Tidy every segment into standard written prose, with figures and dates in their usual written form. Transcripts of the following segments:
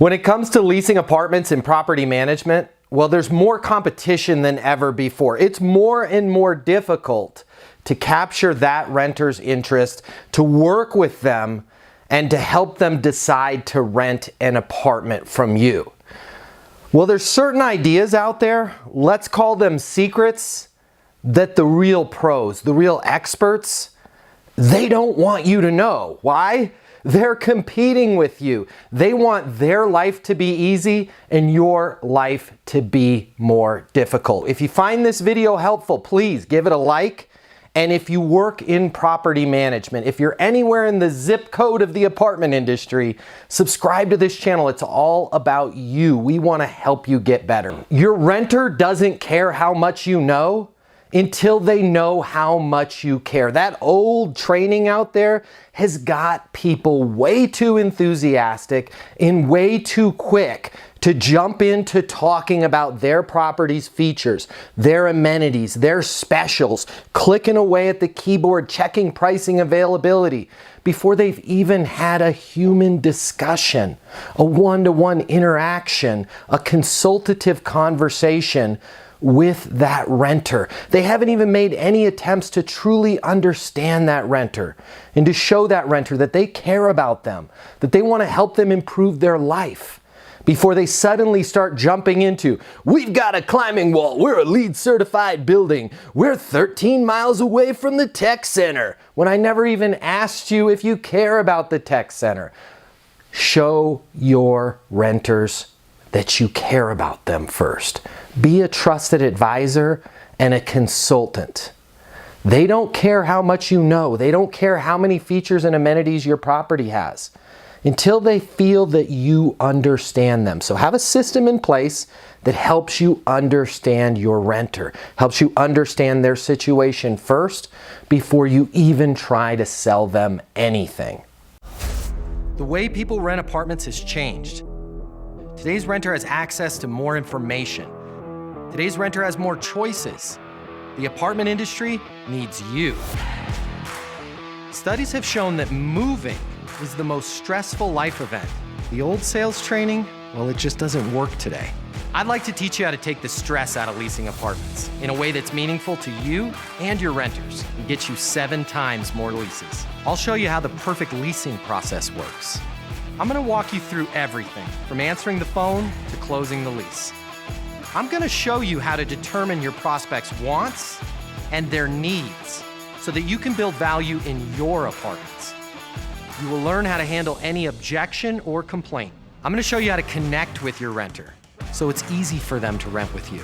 When it comes to leasing apartments and property management, well, there's more competition than ever before. It's more and more difficult to capture that renter's interest, to work with them, and to help them decide to rent an apartment from you. Well, there's certain ideas out there, let's call them secrets, that the real pros, the real experts, they don't want you to know. Why? They're competing with you. They want their life to be easy and your life to be more difficult. If you find this video helpful, please give it a like. And if you work in property management, if you're anywhere in the zip code of the apartment industry, subscribe to this channel. It's all about you. We want to help you get better. Your renter doesn't care how much you know until they know how much you care. That old training out there has got people way too enthusiastic and way too quick to jump into talking about their property's features, their amenities, their specials, clicking away at the keyboard, checking pricing availability before they've even had a human discussion, a one-to-one interaction, a consultative conversation with that renter. They haven't even made any attempts to truly understand that renter and to show that renter that they care about them, that they want to help them improve their life before they suddenly start jumping into, we've got a climbing wall, we're a LEED certified building, we're 13 miles away from the tech center, when I never even asked you if you care about the tech center. Show your renters that you care about them first. Be a trusted advisor and a consultant. They don't care how much you know. They don't care how many features and amenities your property has until they feel that you understand them. So have a system in place that helps you understand your renter, helps you understand their situation first before you even try to sell them anything. The way people rent apartments has changed. Today's renter has access to more information. Today's renter has more choices. The apartment industry needs you. Studies have shown that moving is the most stressful life event. The old sales training, well, it just doesn't work today. I'd like to teach you how to take the stress out of leasing apartments in a way that's meaningful to you and your renters and get you 7 times more leases. I'll show you how the perfect leasing process works. I'm gonna walk you through everything from answering the phone to closing the lease. I'm gonna show you how to determine your prospects' wants and their needs so that you can build value in your apartments. You will learn how to handle any objection or complaint. I'm gonna show you how to connect with your renter so it's easy for them to rent with you.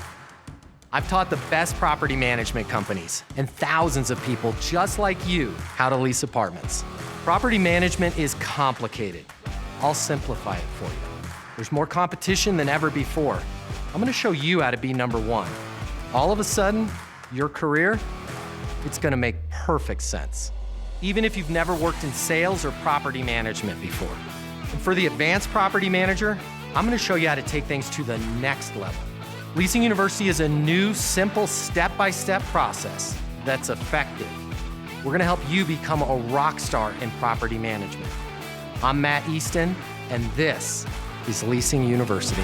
I've taught the best property management companies and thousands of people just like you how to lease apartments. Property management is complicated. I'll simplify it for you. There's more competition than ever before. I'm gonna show you how to be number one. All of a sudden, your career, it's gonna make perfect sense, even if you've never worked in sales or property management before. And for the advanced property manager, I'm gonna show you how to take things to the next level. Leasing University is a new, simple, step-by-step process that's effective. We're gonna help you become a rock star in property management. I'm Matt Easton, and this is Leasing University.